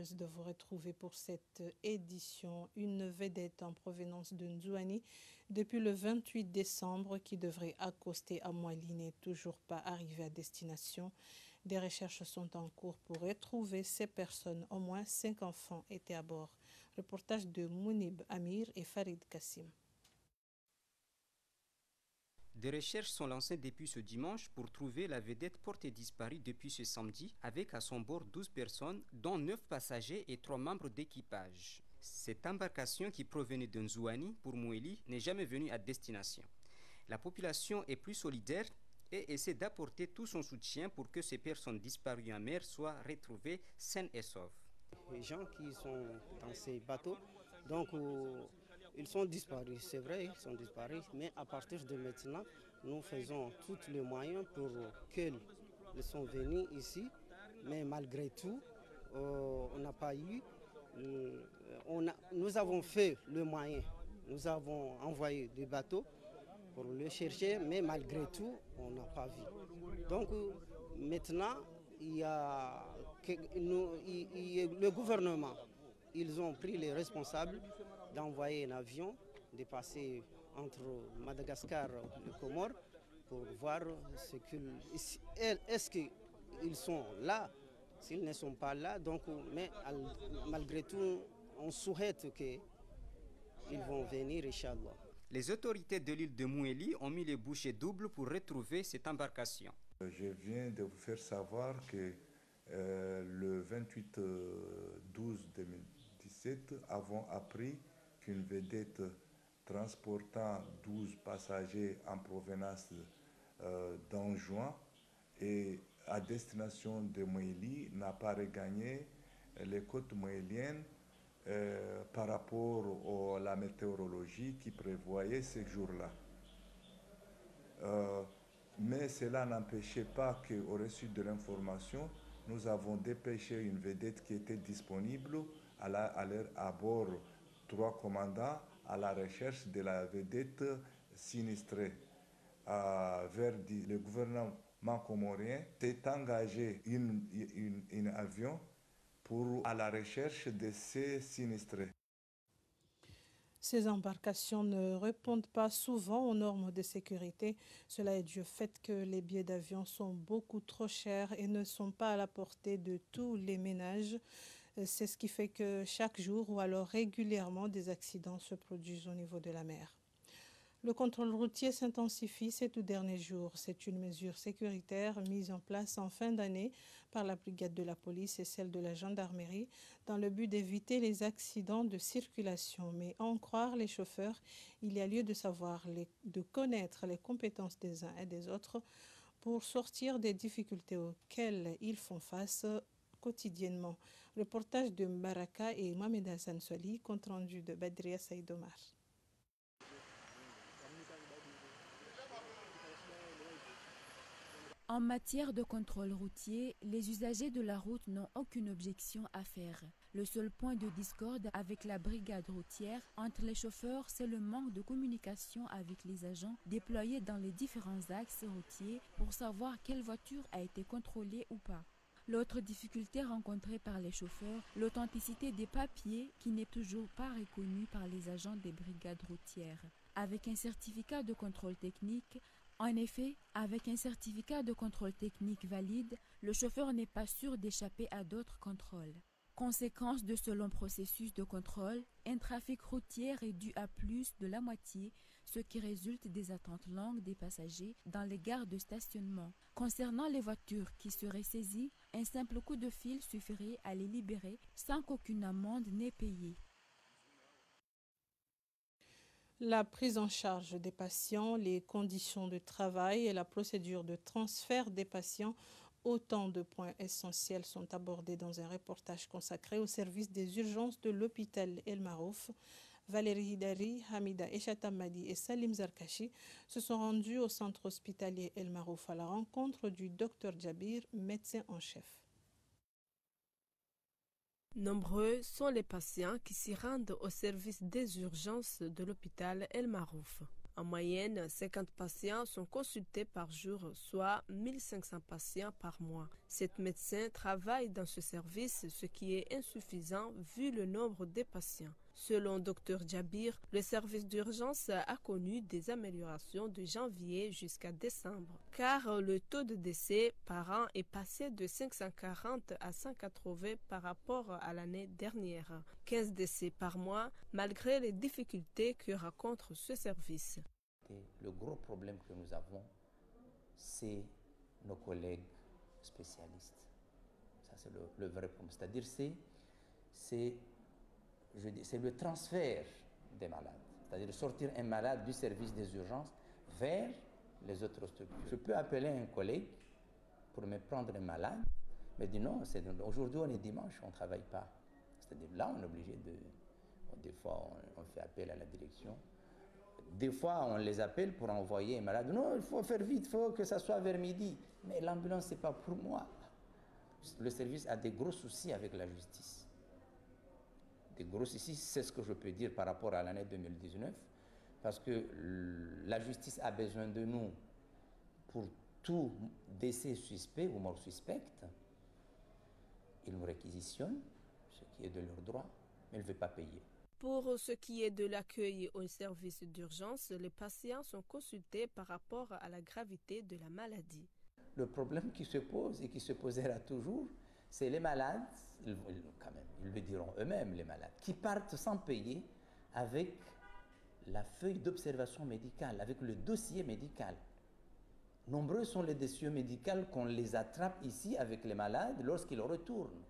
heureuse de vous retrouver pour cette édition. Une vedette en provenance de Nzouani depuis le 28 décembre qui devrait accoster à Moili n'est toujours pas arrivée à destination. Des recherches sont en cours pour retrouver ces personnes. Au moins 5 enfants étaient à bord. Reportage de Mounib Amir et Farid Kassim. Des recherches sont lancées depuis ce dimanche pour trouver la vedette portée disparue depuis ce samedi avec à son bord 12 personnes, dont 9 passagers et 3 membres d'équipage. Cette embarcation qui provenait de Nzouani pour Moueli n'est jamais venue à destination. La population est plus solidaire et essaie d'apporter tout son soutien pour que ces personnes disparues en mer soient retrouvées saines et sauves. Les gens qui sont dans ces bateaux, donc ils sont disparus, c'est vrai, ils sont disparus, mais à partir de maintenant, nous faisons tous les moyens pour qu'ils soient venus ici, mais malgré tout, on n'a pas eu, nous avons fait le moyen, nous avons envoyé des bateaux pour le chercher, mais malgré tout, on n'a pas vu. Donc maintenant, le gouvernement, ils ont pris les responsables d'envoyer un avion, de passer entre Madagascar et le Comores pour voir est-ce qu'ils sont là. S'ils ne sont pas là, donc, mais malgré tout, on souhaite qu'ils vont venir, Inch'Allah. Les autorités de l'île de Moueli ont mis les bouchées doubles pour retrouver cette embarcation. Je viens de vous faire savoir que le 28-12-2017 avons appris qu'une vedette transportant 12 passagers en provenance d'Anjouan et à destination de Moueli n'a pas regagné les côtes moéliennes par rapport à la météorologie qui prévoyait ces jours-là. Mais cela n'empêchait pas qu'au reçu de l'information, nous avons dépêché une vedette qui était disponible à bord 3 commandants à la recherche de la vedette sinistrée. Le gouvernement comorien s'est engagé un avion à la recherche de ces sinistrés. Ces embarcations ne répondent pas souvent aux normes de sécurité. Cela est dû au fait que les billets d'avion sont beaucoup trop chers et ne sont pas à la portée de tous les ménages. C'est ce qui fait que chaque jour ou alors régulièrement des accidents se produisent au niveau de la mer. Le contrôle routier s'intensifie ces tout derniers jours. C'est une mesure sécuritaire mise en place en fin d'année par la brigade de la police et celle de la gendarmerie dans le but d'éviter les accidents de circulation. Mais à en croire les chauffeurs, il y a lieu de connaître les compétences des uns et des autres pour sortir des difficultés auxquelles ils font face quotidiennement. Reportage de Mbaraka et Mohamed Hassan Soli, compte rendu de Badria Saïdomar. En matière de contrôle routier, les usagers de la route n'ont aucune objection à faire. Le seul point de discorde avec la brigade routière entre les chauffeurs, c'est le manque de communication avec les agents déployés dans les différents axes routiers pour savoir quelle voiture a été contrôlée ou pas. L'autre difficulté rencontrée par les chauffeurs, l'authenticité des papiers qui n'est toujours pas reconnue par les agents des brigades routières. Avec un certificat de contrôle technique, en effet, avec un certificat de contrôle technique valide, le chauffeur n'est pas sûr d'échapper à d'autres contrôles. Conséquence de ce long processus de contrôle, un trafic routier réduit à plus de la moitié, ce qui résulte des attentes longues des passagers dans les gares de stationnement. Concernant les voitures qui seraient saisies, un simple coup de fil suffirait à les libérer sans qu'aucune amende n'ait payé. La prise en charge des patients, les conditions de travail et la procédure de transfert des patients, autant de points essentiels sont abordés dans un reportage consacré au service des urgences de l'hôpital El Marouf. Valérie Hidari, Hamida Eshatamadi et Salim Zarkachi se sont rendus au centre hospitalier El Marouf à la rencontre du Dr Djabir, médecin en chef. Nombreux sont les patients qui s'y rendent au service des urgences de l'hôpital El Marouf. En moyenne, 50 patients sont consultés par jour, soit 1500 patients par mois. 7 médecins travaillent dans ce service, ce qui est insuffisant vu le nombre des patients. Selon Dr Djabir, le service d'urgence a connu des améliorations de janvier jusqu'à décembre, car le taux de décès par an est passé de 540 à 180 par rapport à l'année dernière. 15 décès par mois, malgré les difficultés que rencontre ce service. Le gros problème que nous avons, c'est nos collègues spécialistes. Ça, c'est le vrai problème. C'est-à-dire, c'est le transfert des malades. C'est-à-dire sortir un malade du service des urgences vers les autres structures. Je peux appeler un collègue pour me prendre un malade, mais dit non, aujourd'hui on est dimanche, on ne travaille pas. C'est-à-dire là, on est obligé de... Des fois, on fait appel à la direction. Des fois, on les appelle pour envoyer un malade. Non, il faut faire vite, il faut que ça soit vers midi. Mais l'ambulance, ce n'est pas pour moi. Le service a des gros soucis avec la justice. Des gros soucis, c'est ce que je peux dire par rapport à l'année 2019. Parce que la justice a besoin de nous pour tout décès suspect ou mort suspecte. Ils nous réquisitionnent, ce qui est de leur droit, mais ils ne veulent pas payer. Pour ce qui est de l'accueil au service d'urgence, les patients sont consultés par rapport à la gravité de la maladie. Le problème qui se pose et qui se posera toujours, c'est les malades, ils le diront eux-mêmes, les malades, qui partent sans payer avec la feuille d'observation médicale, avec le dossier médical. Nombreux sont les dossiers médicaux qu'on les attrape ici avec les malades lorsqu'ils retournent.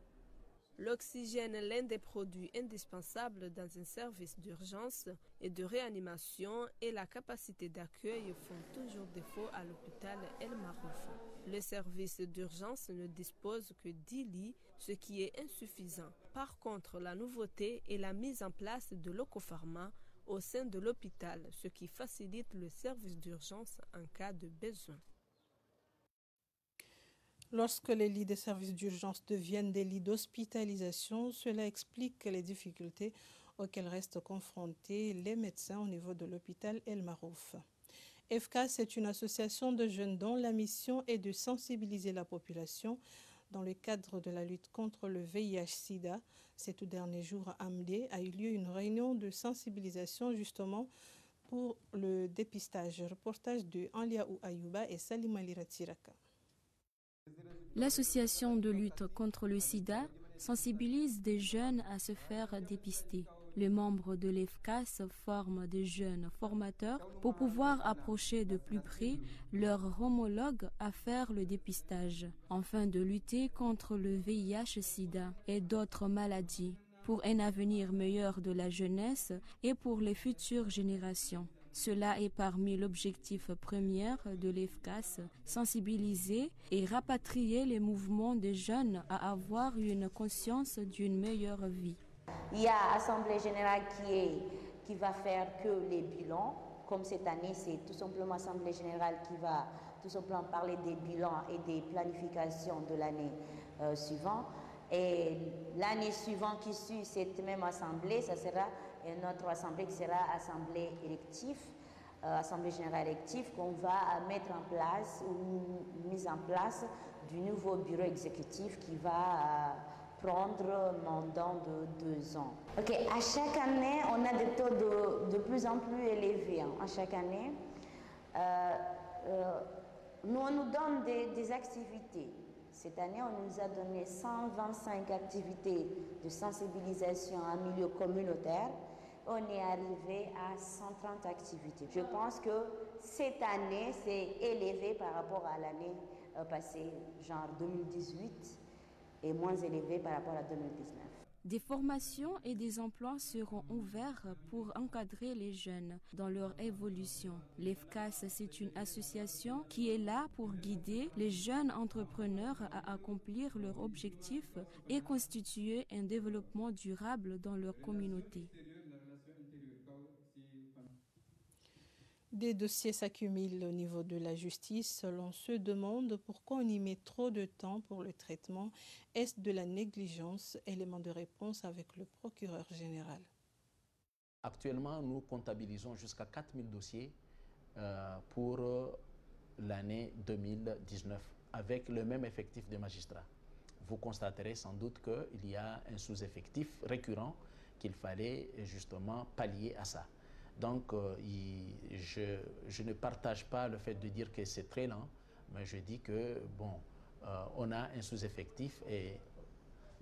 L'oxygène est l'un des produits indispensables dans un service d'urgence et de réanimation et la capacité d'accueil font toujours défaut à l'hôpital El Marouf. Le service d'urgence ne dispose que 10 lits, ce qui est insuffisant. Par contre, la nouveauté est la mise en place de l'Ocopharma au sein de l'hôpital, ce qui facilite le service d'urgence en cas de besoin. Lorsque les lits des services d'urgence deviennent des lits d'hospitalisation, cela explique les difficultés auxquelles restent confrontés les médecins au niveau de l'hôpital El Marouf. EFCAS est une association de jeunes dont la mission est de sensibiliser la population dans le cadre de la lutte contre le VIH-Sida. Ces tout derniers jours à Amlé a eu lieu une réunion de sensibilisation justement pour le dépistage. Reportage de Anliaou Ayouba et Salima Liratiraka. L'association de lutte contre le sida sensibilise des jeunes à se faire dépister. Les membres de l'EFCAS forment des jeunes formateurs pour pouvoir approcher de plus près leurs homologues à faire le dépistage, afin de lutter contre le VIH-Sida et d'autres maladies, pour un avenir meilleur de la jeunesse et pour les futures générations. Cela est parmi l'objectif premier de l'EFCAS, sensibiliser et rapatrier les mouvements des jeunes à avoir une conscience d'une meilleure vie. Il y a l'Assemblée générale qui va faire que les bilans. Comme cette année, c'est tout simplement l'Assemblée générale qui va tout simplement parler des bilans et des planifications de l'année suivante. Et l'année suivante qui suit cette même assemblée, ça sera une autre assemblée qui sera assemblée élective, assemblée générale élective, qu'on va mettre en place ou mise en place du nouveau bureau exécutif qui va prendre mandat de 2 ans. Ok, à chaque année, on a des taux de plus en plus élevés. À chaque année, nous, on nous donne des activités. Cette année, on nous a donné 125 activités de sensibilisation en milieu communautaire. On est arrivé à 130 activités. Je pense que cette année, c'est élevé par rapport à l'année passée, genre 2018, et moins élevé par rapport à 2019. Des formations et des emplois seront ouverts pour encadrer les jeunes dans leur évolution. L'EFCAS, c'est une association qui est là pour guider les jeunes entrepreneurs à accomplir leurs objectifs et constituer un développement durable dans leur communauté. Des dossiers s'accumulent au niveau de la justice. L'on se demande pourquoi on y met trop de temps pour le traitement. Est-ce de la négligence? Élément de réponse avec le procureur général. Actuellement, nous comptabilisons jusqu'à 4000 dossiers pour l'année 2019 avec le même effectif de magistrats. Vous constaterez sans doute qu'il y a un sous-effectif récurrent qu'il fallait justement pallier à ça. Donc, je ne partage pas le fait de dire que c'est très lent, mais je dis que, bon, on a un sous-effectif et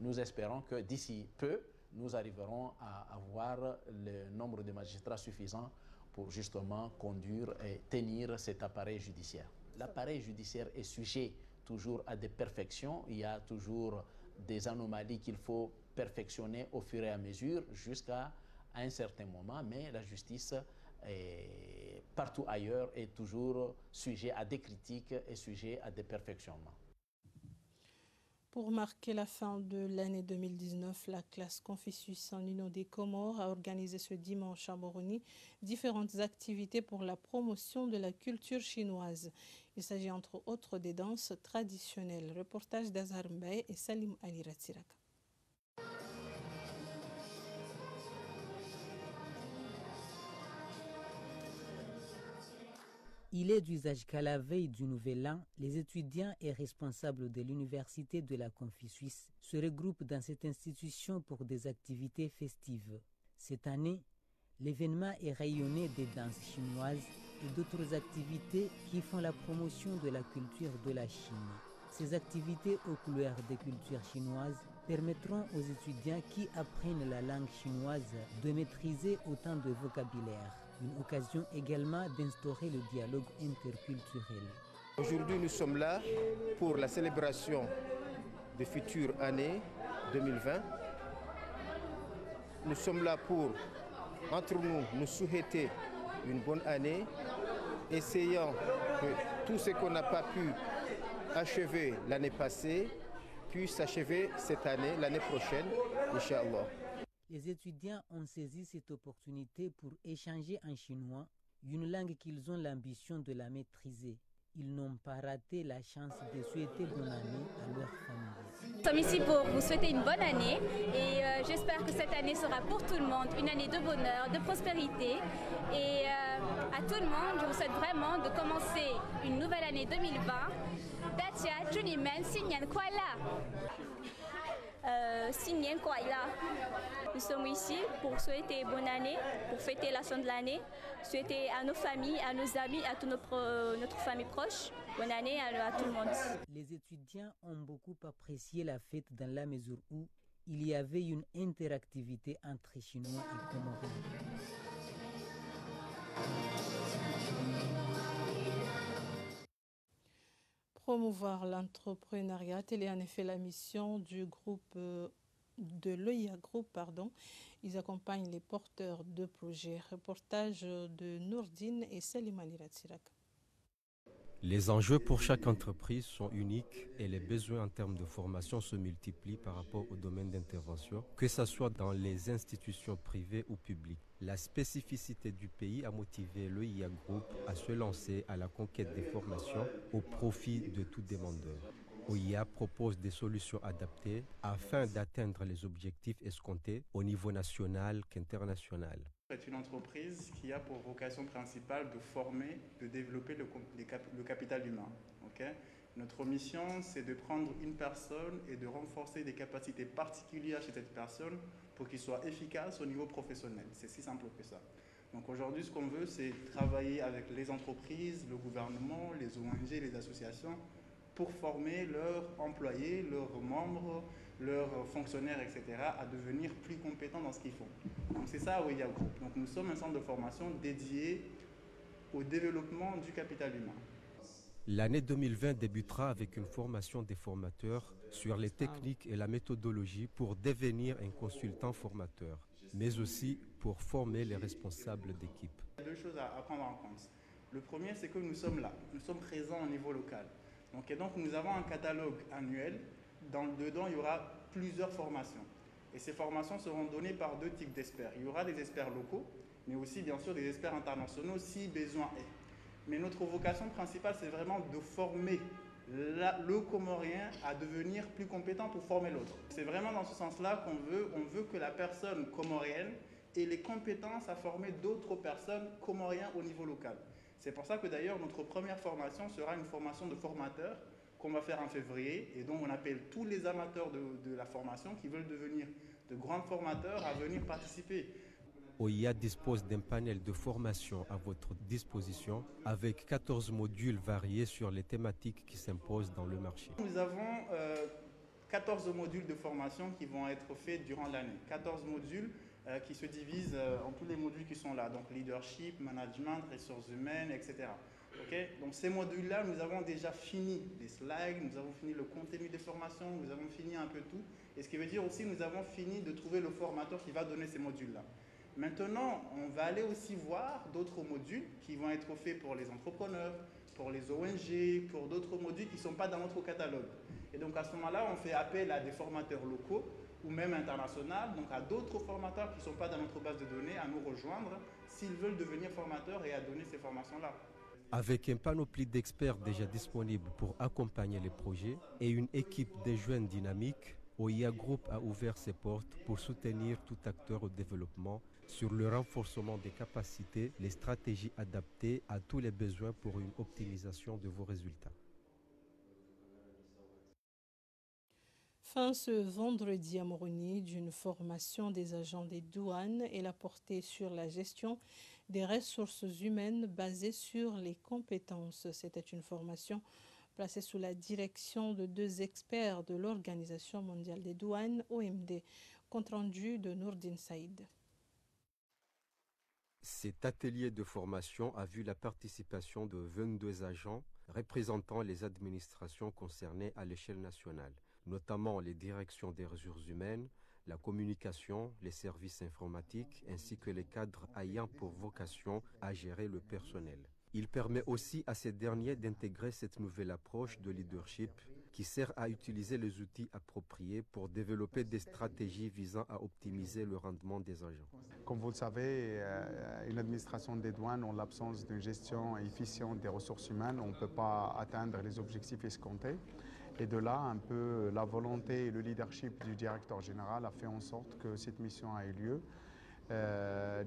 nous espérons que d'ici peu, nous arriverons à avoir le nombre de magistrats suffisant pour justement conduire et tenir cet appareil judiciaire. L'appareil judiciaire est sujet toujours à des perfections. Il y a toujours des anomalies qu'il faut perfectionner au fur et à mesure jusqu'à un certain moment, mais la justice partout ailleurs est toujours sujet à des critiques et sujet à des perfectionnements. Pour marquer la fin de l'année 2019, la classe Confucius en Union des Comores a organisé ce dimanche à Moroni différentes activités pour la promotion de la culture chinoise. Il s'agit entre autres des danses traditionnelles. Reportage d'Azhar Mbaye et Salim Ali Ratsiraka. Il est d'usage qu'à la veille du Nouvel An, les étudiants et responsables de l'Université de la Confucius se regroupent dans cette institution pour des activités festives. Cette année, l'événement est rayonné des danses chinoises et d'autres activités qui font la promotion de la culture de la Chine. Ces activités aux couleurs des cultures chinoises permettront aux étudiants qui apprennent la langue chinoise de maîtriser autant de vocabulaire. Une occasion également d'instaurer le dialogue interculturel. Aujourd'hui, nous sommes là pour la célébration de future année 2020. Nous sommes là pour, entre nous souhaiter une bonne année, essayant que tout ce qu'on n'a pas pu achever l'année passée puisse s'achever cette année, l'année prochaine, Inch'Allah. Les étudiants ont saisi cette opportunité pour échanger en chinois, une langue qu'ils ont l'ambition de la maîtriser. Ils n'ont pas raté la chance de souhaiter bonne année à leur famille. Nous sommes ici pour vous souhaiter une bonne année et j'espère que cette année sera pour tout le monde une année de bonheur, de prospérité. Et à tout le monde, je vous souhaite vraiment de commencer une nouvelle année 2020. Dacia, Junimen, Sinyan Kuala. Nous sommes ici pour souhaiter bonne année, pour fêter la fin de l'année, souhaiter à nos familles, à nos amis, à toute notre famille proche, bonne année à tout le monde. Les étudiants ont beaucoup apprécié la fête dans la mesure où il y avait une interactivité entre Chinois et Comoriens. Promouvoir l'entrepreneuriat, telle est en effet la mission du groupe de l'EIA Group. Ils accompagnent les porteurs de projets. Reportage de Nourdine et Salimani Ratsirak. Les enjeux pour chaque entreprise sont uniques et les besoins en termes de formation se multiplient par rapport au domaine d'intervention, que ce soit dans les institutions privées ou publiques. La spécificité du pays a motivé l'EIA Group à se lancer à la conquête des formations au profit de tout demandeur. OIA propose des solutions adaptées afin d'atteindre les objectifs escomptés au niveau national qu'international. C'est une entreprise qui a pour vocation principale de former, de développer le capital humain. Okay? Notre mission, c'est de prendre une personne et de renforcer des capacités particulières chez cette personne pour qu'il soit efficace au niveau professionnel. C'est si simple que ça. Donc aujourd'hui, ce qu'on veut, c'est travailler avec les entreprises, le gouvernement, les ONG, les associations, pour former leurs employés, leurs membres, leurs fonctionnaires, etc., à devenir plus compétents dans ce qu'ils font. Donc c'est ça OIA Group. Donc nous sommes un centre de formation dédié au développement du capital humain. L'année 2020 débutera avec une formation des formateurs sur les techniques et la méthodologie pour devenir un consultant formateur, mais aussi pour former les responsables d'équipe. Il y a deux choses à prendre en compte. Le premier, c'est que nous sommes là, nous sommes présents au niveau local. Donc nous avons un catalogue annuel. Dedans, il y aura plusieurs formations. Et ces formations seront données par deux types d'experts. Il y aura des experts locaux, mais aussi bien sûr des experts internationaux si besoin est. Mais notre vocation principale, c'est vraiment de former le Comorien à devenir plus compétent pour former l'autre. C'est vraiment dans ce sens-là on veut que la personne comorienne ait les compétences à former d'autres personnes comoriennes au niveau local. C'est pour ça que d'ailleurs notre première formation sera une formation de formateurs qu'on va faire en février et dont on appelle tous les amateurs de la formation qui veulent devenir de grands formateurs à venir participer. OIA dispose d'un panel de formation à votre disposition avec 14 modules variés sur les thématiques qui s'imposent dans le marché. Nous avons 14 modules de formation qui vont être faits durant l'année. 14 modules qui se divisent en tous les modules qui sont là, donc leadership, management, ressources humaines, etc. Okay? Donc ces modules-là, nous avons déjà fini les slides, nous avons fini le contenu des formations, nous avons fini un peu tout. Et ce qui veut dire aussi nous avons fini de trouver le formateur qui va donner ces modules-là. Maintenant, on va aller aussi voir d'autres modules qui vont être faits pour les entrepreneurs, pour les ONG, pour d'autres modules qui ne sont pas dans notre catalogue. Et donc à ce moment-là, on fait appel à des formateurs locaux ou même internationaux, donc à d'autres formateurs qui ne sont pas dans notre base de données, à nous rejoindre s'ils veulent devenir formateurs et à donner ces formations-là. Avec un panoplie d'experts déjà disponibles pour accompagner les projets et une équipe de jeunes dynamiques, OIA Group a ouvert ses portes pour soutenir tout acteur au développement sur le renforcement des capacités, les stratégies adaptées à tous les besoins pour une optimisation de vos résultats. Fin ce vendredi à Moroni d'une formation des agents des douanes et la portée sur la gestion des ressources humaines basée sur les compétences. C'était une formation placée sous la direction de 2 experts de l'Organisation mondiale des douanes, OMD. Compte rendu de Nourdine Saïd. Cet atelier de formation a vu la participation de 22 agents représentant les administrations concernées à l'échelle nationale, notamment les directions des ressources humaines, la communication, les services informatiques, ainsi que les cadres ayant pour vocation à gérer le personnel. Il permet aussi à ces derniers d'intégrer cette nouvelle approche de leadership qui sert à utiliser les outils appropriés pour développer des stratégies visant à optimiser le rendement des agents. Comme vous le savez, une administration des douanes, en l'absence d'une gestion efficiente des ressources humaines, on ne peut pas atteindre les objectifs escomptés. Et de là, un peu la volonté et le leadership du directeur général a fait en sorte que cette mission a eu lieu.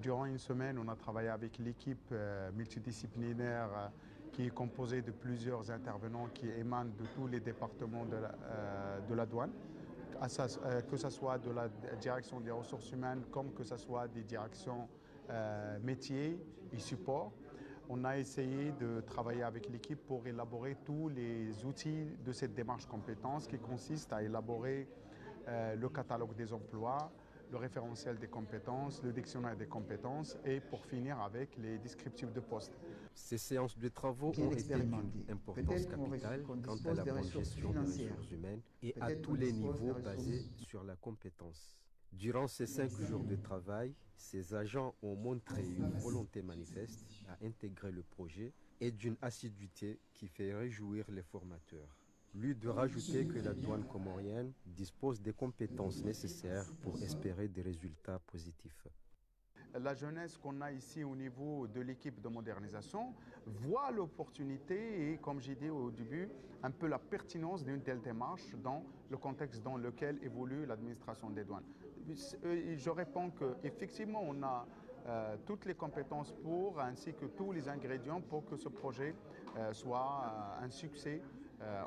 Durant une semaine, on a travaillé avec l'équipe multidisciplinaire qui est composée de plusieurs intervenants qui émanent de tous les départements de la douane, que ce soit de la direction des ressources humaines comme que ce soit des directions métiers et support. On a essayé de travailler avec l'équipe pour élaborer tous les outils de cette démarche compétences qui consiste à élaborer le catalogue des emplois, le référentiel des compétences, le dictionnaire des compétences et pour finir avec les descriptifs de poste. Ces séances de travaux ont été d'une importance capitale quant à la bonne gestion des ressources humaines et à tous les niveaux basés sur la compétence. Durant ces 5 jours de travail, ces agents ont montré une volonté manifeste à intégrer le projet et d'une assiduité qui fait réjouir les formateurs. Lui de rajouter que la douane comorienne dispose des compétences nécessaires pour espérer des résultats positifs. La jeunesse qu'on a ici au niveau de l'équipe de modernisation voit l'opportunité et, comme j'ai dit au début, un peu la pertinence d'une telle démarche dans le contexte dans lequel évolue l'administration des douanes. Je réponds qu'effectivement, on a toutes les compétences pour, ainsi que tous les ingrédients pour que ce projet soit un succès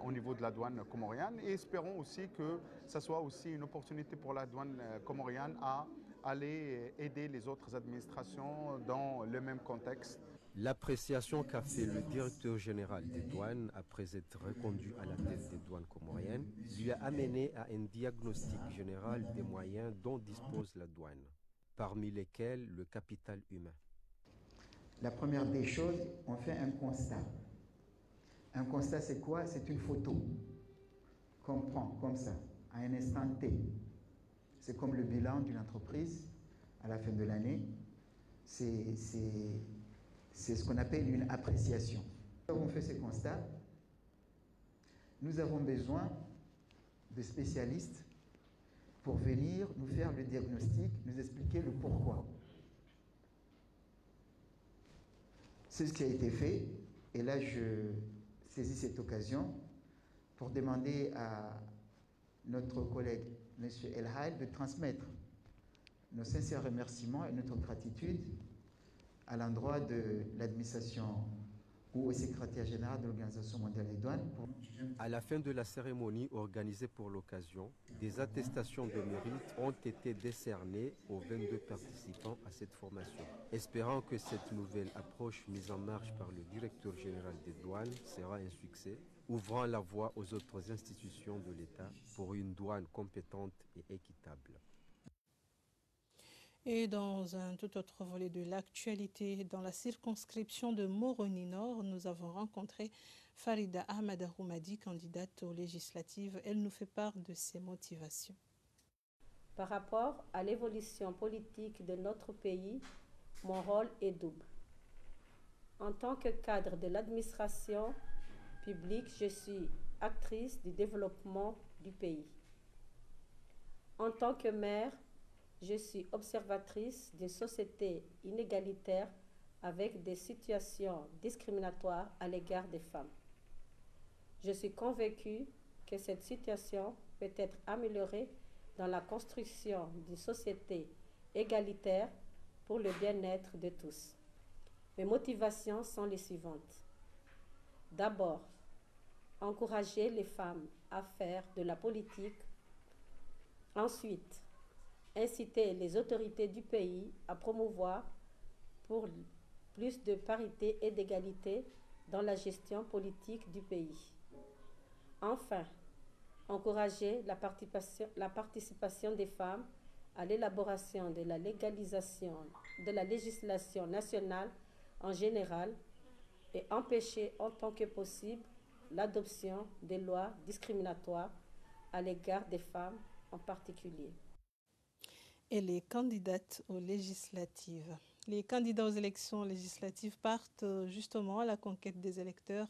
au niveau de la douane comorienne. Et espérons aussi que ça soit aussi une opportunité pour la douane comorienne à aller aider les autres administrations dans le même contexte. L'appréciation qu'a fait le directeur général des douanes après être reconduit à la tête des douanes comoriennes lui a amené à un diagnostic général des moyens dont dispose la douane, parmi lesquels le capital humain. La première des choses, on fait un constat. Un constat, c'est quoi? C'est une photo qu'on prend comme ça, à un instant T. C'est comme le bilan d'une entreprise à la fin de l'année. C'est ce qu'on appelle une appréciation. Nous avons fait ce constat. Nous avons besoin de spécialistes pour venir nous faire le diagnostic, nous expliquer le pourquoi. C'est ce qui a été fait. Et là, je saisis cette occasion pour demander à notre collègue, M. El Haïl, de transmettre nos sincères remerciements et notre gratitude à l'endroit de l'administration ou au secrétaire général de l'Organisation mondiale des douanes. À la fin de la cérémonie organisée pour l'occasion, des attestations de mérite ont été décernées aux 22 participants à cette formation. Espérant que cette nouvelle approche mise en marche par le directeur général des douanes sera un succès, ouvrant la voie aux autres institutions de l'État pour une douane compétente et équitable. Et dans un tout autre volet de l'actualité, dans la circonscription de Moroni-Nord, nous avons rencontré Farida Ahmad Roumadi, candidate aux législatives. Elle nous fait part de ses motivations. Par rapport à l'évolution politique de notre pays, mon rôle est double. En tant que cadre de l'administration publique, je suis actrice du développement du pays. En tant que mère, je suis observatrice d'une société inégalitaire avec des situations discriminatoires à l'égard des femmes. Je suis convaincue que cette situation peut être améliorée dans la construction d'une société égalitaire pour le bien-être de tous. Mes motivations sont les suivantes. D'abord, encourager les femmes à faire de la politique. Ensuite, inciter les autorités du pays à promouvoir pour plus de parité et d'égalité dans la gestion politique du pays. Enfin, encourager la participation des femmes à l'élaboration de la législation nationale en général et empêcher en tant que possible l'adoption des lois discriminatoires à l'égard des femmes en particulier. Et les candidates aux législatives. Les candidats aux élections législatives partent justement à la conquête des électeurs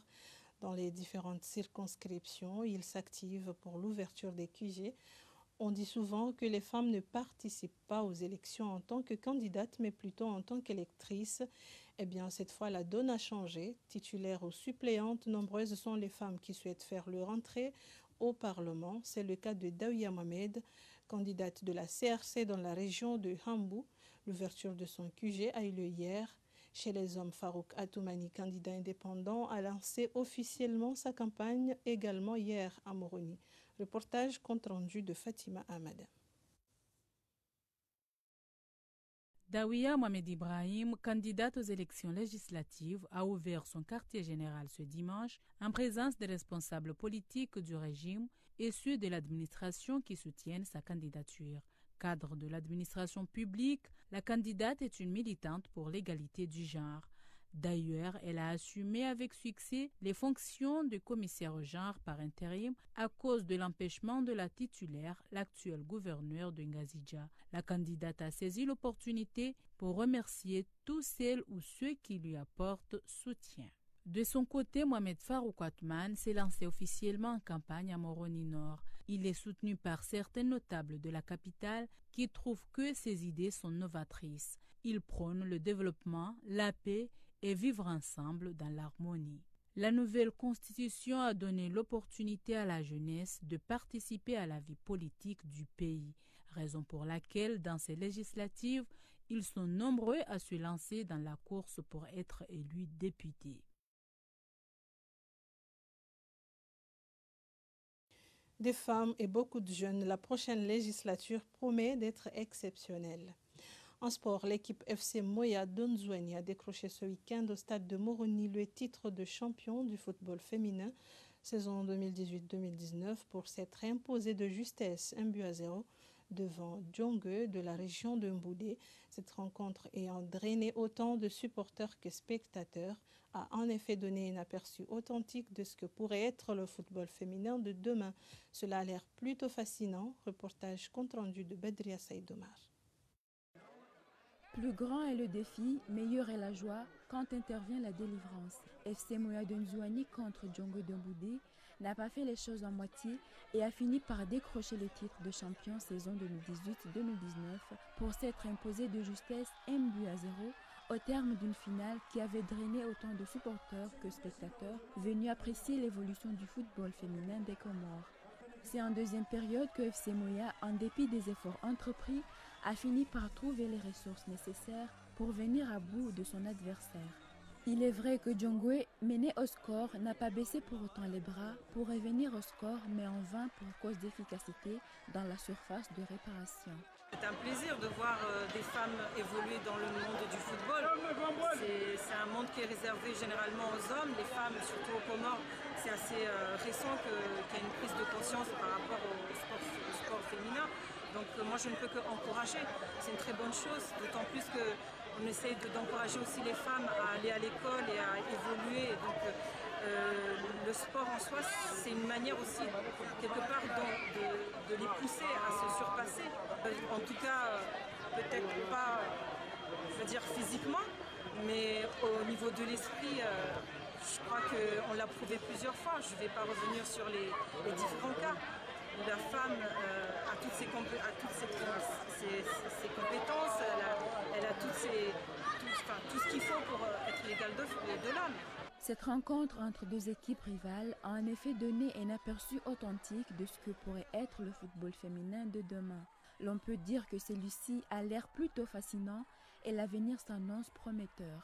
dans les différentes circonscriptions. Ils s'activent pour l'ouverture des QG. On dit souvent que les femmes ne participent pas aux élections en tant que candidates, mais plutôt en tant qu'électrices. Eh bien, cette fois, la donne a changé. Titulaires ou suppléantes, nombreuses sont les femmes qui souhaitent faire leur entrée au Parlement. C'est le cas de Daouya Mohamed, candidate de la CRC dans la région de Hambou. L'ouverture de son QG a eu lieu hier. Chez les hommes, Farouk Atoumani, candidat indépendant, a lancé officiellement sa campagne également hier à Moroni. Reportage compte rendu de Fatima Ahmad. Daouya Mohamed Ibrahim, candidate aux élections législatives, a ouvert son quartier général ce dimanche en présence des responsables politiques du régime et ceux de l'administration qui soutiennent sa candidature. Cadre de l'administration publique, la candidate est une militante pour l'égalité du genre. D'ailleurs, elle a assumé avec succès les fonctions de commissaire au genre par intérim à cause de l'empêchement de la titulaire, l'actuel gouverneur de Ngazidja. La candidate a saisi l'opportunité pour remercier tous celles ou ceux qui lui apportent soutien. De son côté, Mohamed Farouk Atman s'est lancé officiellement en campagne à Moroni-Nord. Il est soutenu par certains notables de la capitale qui trouvent que ses idées sont novatrices. Il prône le développement, la paix et vivre ensemble dans l'harmonie. La nouvelle constitution a donné l'opportunité à la jeunesse de participer à la vie politique du pays, raison pour laquelle, dans ces législatives, ils sont nombreux à se lancer dans la course pour être élus députés. Des femmes et beaucoup de jeunes, la prochaine législature promet d'être exceptionnelle. En sport, l'équipe FC Moya d'Onzouani a décroché ce week-end au stade de Moroni le titre de champion du football féminin saison 2018-2019 pour s'être imposé de justesse 1-0 devant Djongue de la région de Mboudé. Cette rencontre ayant drainé autant de supporters que spectateurs a en effet donné un aperçu authentique de ce que pourrait être le football féminin de demain. Cela a l'air plutôt fascinant. Reportage compte rendu de Bedria Saïdomar. Plus grand est le défi, meilleure est la joie quand intervient la délivrance. FC Moya de Nzouani contre Djongo de Mboudé n'a pas fait les choses en moitié et a fini par décrocher le titre de champion saison 2018-2019 pour s'être imposé de justesse 1-0 au terme d'une finale qui avait drainé autant de supporters que spectateurs venus apprécier l'évolution du football féminin des Comores. C'est en deuxième période que FC Moya, en dépit des efforts entrepris, a fini par trouver les ressources nécessaires pour venir à bout de son adversaire. Il est vrai que Djongwe, mené au score, n'a pas baissé pour autant les bras pour revenir au score, mais en vain pour cause d'efficacité dans la surface de réparation. C'est un plaisir de voir des femmes évoluer dans le monde du football. C'est un monde qui est réservé généralement aux hommes. Les femmes, surtout aux Comores, c'est assez récent qu'il y ait une prise de conscience par rapport au sport féminin. Donc moi je ne peux qu'encourager. C'est une très bonne chose, d'autant plus que on essaye d'encourager aussi les femmes à aller à l'école et à évoluer. Donc, le sport en soi, c'est une manière aussi, quelque part, de les pousser à se surpasser. En tout cas, peut-être pas, je veux dire, physiquement, mais au niveau de l'esprit, je crois qu'on l'a prouvé plusieurs fois. Je ne vais pas revenir sur les différents cas. La femme a toutes ses compétences, elle a tout ce qu'il faut pour être l'égal de l'homme. Cette rencontre entre deux équipes rivales a en effet donné un aperçu authentique de ce que pourrait être le football féminin de demain. L'on peut dire que celui-ci a l'air plutôt fascinant et l'avenir s'annonce prometteur.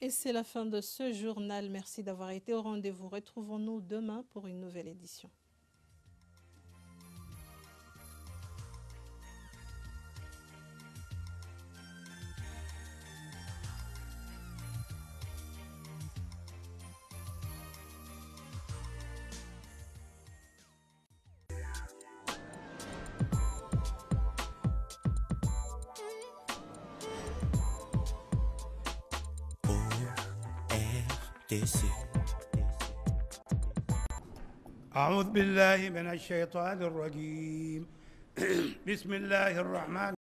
Et c'est la fin de ce journal. Merci d'avoir été au rendez-vous. Retrouvons-nous demain pour une nouvelle édition. أعوذ بالله من الشيطان الرجيم بسم الله الرحمن